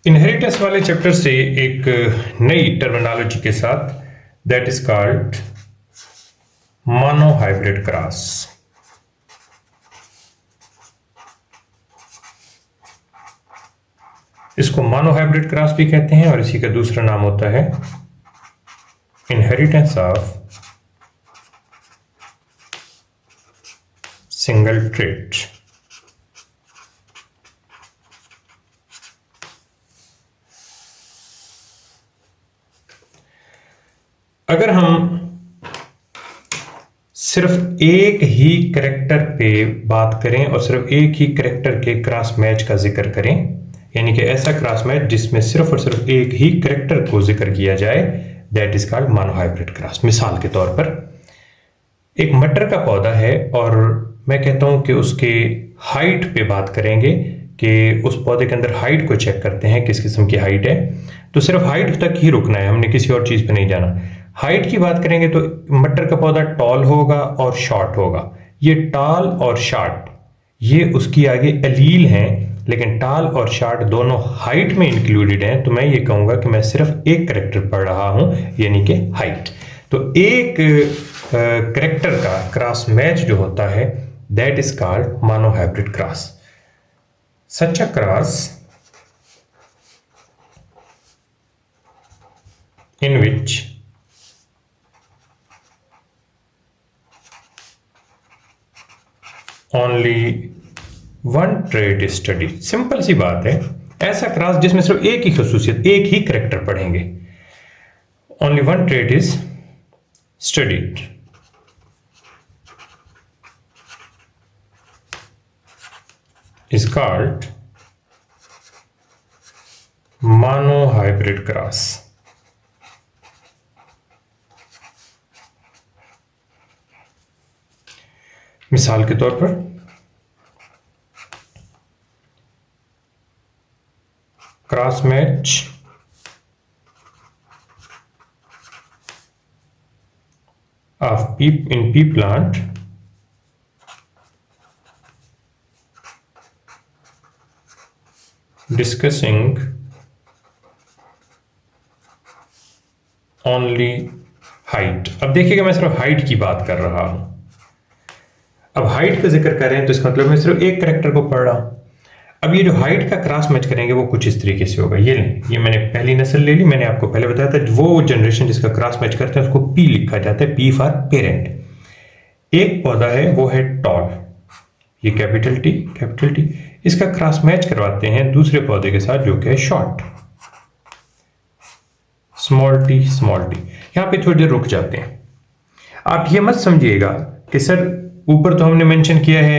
Inheritance वाले chapter से एक नई टर्मिनोलॉजी के साथ that is called monohybrid cross. इसको मोनोहाइब्रिड क्रॉस भी कहते हैं और इसी का दूसरा नाम होता है इनहेरिटेंस ऑफ सिंगल ट्रेट। अगर हम सिर्फ एक ही कैरेक्टर पे बात करें और सिर्फ एक ही कैरेक्टर के क्रॉस मैच का जिक्र करें, यानी कि ऐसा क्रॉस मैच जिसमें सिर्फ और सिर्फ एक ही कैरेक्टर को जिक्र किया जाए, that is called monohybrid cross. मिसाल के तौर पर एक मटर का पौधा है और मैं कहता हूं कि उसके हाइट पे बात करेंगे कि उस पौधे के अंदर हाइट को चेक करते हैं किस किस्म की हाइट है, तो सिर्फ हाइट तक ही रुकना है, हमने किसी और चीज पे नहीं जाना। हाइट की बात करेंगे तो मटर का पौधा टॉल होगा और शॉर्ट होगा। ये टॉल और शॉर्ट ये उसकी आगे एलील हैं, लेकिन टॉल और शॉर्ट दोनों हाइट में इंक्लूडेड हैं, तो मैं ये कहूंगा कि मैं सिर्फ एक कैरेक्टर पढ़ रहा हूं, यानी कि हाइट। तो एक कैरेक्टर का क्रॉस मैच जो होता है that is called monohybrid cross. Such a cross in which only one trait is studied। Simple सी बात है, ऐसा क्रॉस जिसमें सिर्फ एक ही खसूसियत, एक ही करेक्टर पढ़ेंगे, only one trait is studied, is called monohybrid cross। मिसाल के तौर पर cross match of P in P plant discussing only height. अब देखिएगा मैं सिर्फ हाइट की बात कर रहा हूं। अब हाइट का जिक्र कर रहे हैं तो इसका मतलब मैं सिर्फ एक कैरेक्टर को पढ़ रहा हूं। अब ये जो हाइट का क्रॉस मैच करेंगे वो कुछ इस तरीके से होगा। ये लें, ये मैंने पहली नस्ल ले ली, मैंने आपको पहले बताया था वो जनरेशन जिसका क्रॉस मैच करते हैं उसको पी लिखा जाता है, पी फॉर पेरेंट। एक पौधा है वो है टॉल, ये कैपिटल टी, इसका क्रॉस मैच करवाते हैं दूसरे पौधे के साथ जो कि है शॉर्ट, स्मॉल टी। यहां पे थोड़ी देर रुक जाते हैं। आप ये मत समझिएगा कि सर ऊपर तो हमने मेंशन किया है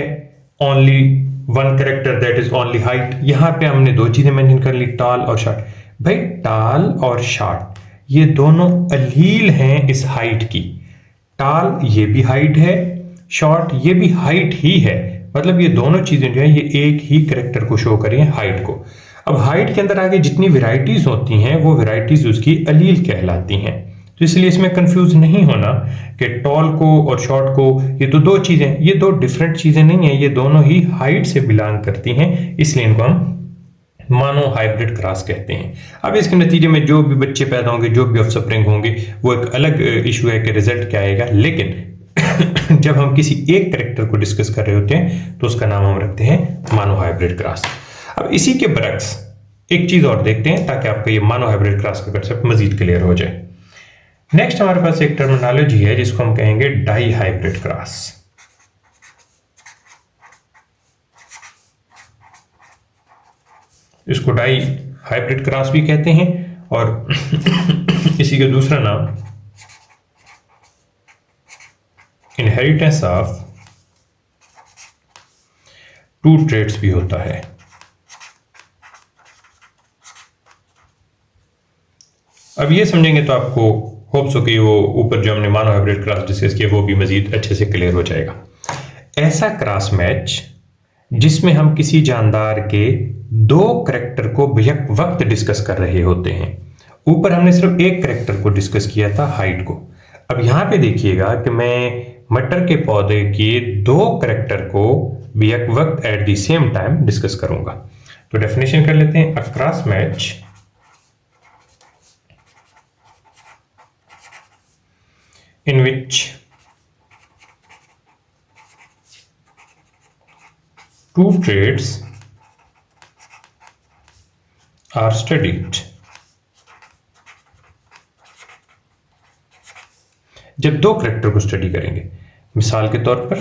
only one character that is only height, यहां पे हमने दो चीजें मेंशन कर ली, टॉल और शॉर्ट। भाई टॉल और शॉर्ट ये दोनों अलील हैं इस हाइट की। टॉल ये भी हाइट है, शॉर्ट ये भी हाइट ही है, मतलब ये दोनों चीजें जो है ये एक ही कैरेक्टर को शो करें, हाइट को। अब हाइट के अंदर आगे जितनी वेराइटीज होती हैं वो वेराइटीज उसकी अलील कहलाती हैं, तो इसलिए इसमें कंफ्यूज नहीं होना कि टॉल को और शॉर्ट को, ये तो दो चीजें, ये दो डिफरेंट चीजें नहीं है, ये दोनों ही हाइट से बिलोंग करती हैं, इसलिए इनको हम मोनोहाइब्रिड क्रॉस कहते हैं। अब इसके नतीजे में जो भी बच्चे पैदा होंगे, जो भी ऑफस्प्रिंग होंगे, वो एक अलग इशू है कि रिजल्ट क्या आएगा, लेकिन जब हम किसी एक कैरेक्टर को डिस्कस कर रहे होते हैं तो उसका नाम हम रखते हैं मोनोहाइब्रिड क्रॉस। अब इसी के बरक्स एक चीज और देखते हैं ताकि आपका ये मोनोहाइब्रिड क्रॉस का कंसेप्ट मजीद क्लियर हो जाए। नेक्स्ट हमारे पास एक टर्मिनोलॉजी है जिसको हम कहेंगे डाई हाइब्रिड क्रॉस। इसको डाई हाइब्रिड क्रॉस भी कहते हैं और इसी का दूसरा नाम इनहेरिटेंस ऑफ टू ट्रेट्स भी होता है। अब ये समझेंगे तो आपको होप्स हो कि वो ऊपर जो हमने मोनोहाइब्रिड क्रॉस डिस्कस किया वो भी मजीद अच्छे से क्लियर हो जाएगा। ऐसा क्रॉस मैच जिसमें हम किसी जानदार के दो कैरेक्टर को बेक वक्त डिस्कस कर रहे होते हैं। ऊपर हमने सिर्फ एक कैरेक्टर को डिस्कस किया था, हाइट को। अब यहां पे देखिएगा कि मैं मटर के पौधे के दो कैरेक्टर को बेक वक्त at the same time discuss करूंगा। तो डेफिनेशन कर लेते हैं, a cross match in which two traits are studied। जब दो करेक्टर को स्टडी करेंगे, मिसाल के तौर पर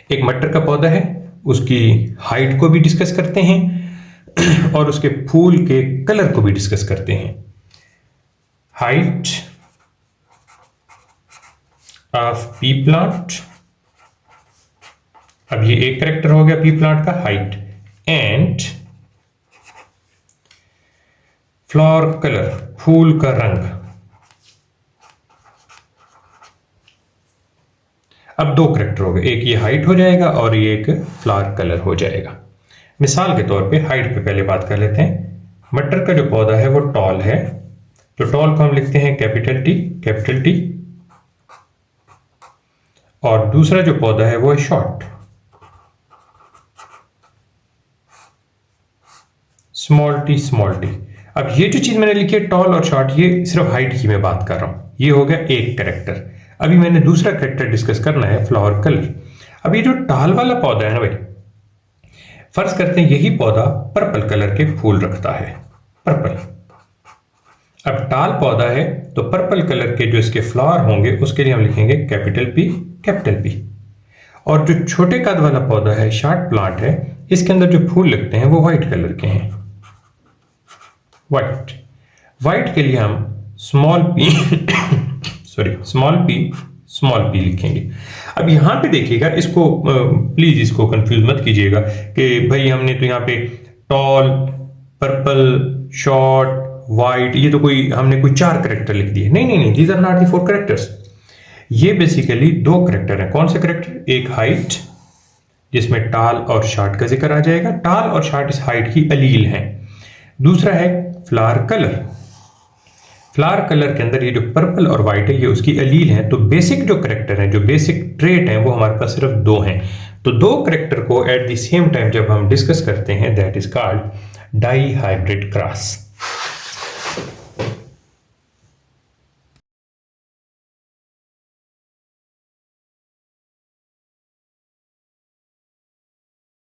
एक मटर का पौधा है, उसकी हाइट को भी डिस्कस करते हैं और उसके फूल के कलर को भी डिस्कस करते हैं। हाइट ऑफ पी प्लांट, अब ये एक करेक्टर हो गया पी प्लांट का, हाइट, एंड फ्लावर कलर, फूल का रंग। अब दो करेक्टर हो गए, एक ये हाइट हो जाएगा और ये एक फ्लावर कलर हो जाएगा। मिसाल के तौर पे हाइट पे पहले बात कर लेते हैं। मटर का जो पौधा है वो टॉल है, तो टॉल को हम लिखते हैं कैपिटल टी, और दूसरा जो पौधा है वो है शॉर्ट, स्मॉल टी। अब ये जो चीज मैंने लिखी है टॉल और शॉर्ट, ये सिर्फ हाइट की मैं बात कर रहा हूं, ये हो गया एक कैरेक्टर। अभी मैंने दूसरा कैरेक्टर डिस्कस करना है, फ्लावर कलर। अब ये जो टाल वाला पौधा है ना भाई, फर्ज करते हैं यही पौधा पर्पल कलर के फूल रखता है, पर्पल। अब टाल पौधा है तो पर्पल कलर के जो इसके फ्लावर होंगे उसके लिए हम लिखेंगे कैपिटल पी। और जो छोटे कद वाला पौधा है, शॉर्ट प्लांट है, इसके अंदर जो फूल लगते हैं वो व्हाइट कलर के हैं, व्हाइट के लिए हम स्मॉल पी लिखेंगे। अब यहां पे देखिएगा, इसको प्लीज इसको कंफ्यूज मत कीजिएगा कि भाई हमने तो यहाँ पे टॉल, पर्पल, शॉर्ट, व्हाइट, ये तो हमने कोई 4 करेक्टर लिख दिए। नहीं, these are not the 4 characters. ये बेसिकली 2 करेक्टर हैं। कौन से करेक्टर? एक हाइट, जिसमें टाल और शॉर्ट का जिक्र आ जाएगा, टाल और शॉर्ट इस हाइट की अलील हैं। दूसरा है फ्लावर कलर के अंदर ये जो पर्पल और व्हाइट है ये उसकी अलील है। तो बेसिक जो करेक्टर हैं, जो बेसिक ट्रेट हैं, वो हमारे पास सिर्फ 2 हैं। तो 2 करेक्टर को एट द सेम टाइम जब हम डिस्कस करते हैं, that is called dihybrid cross.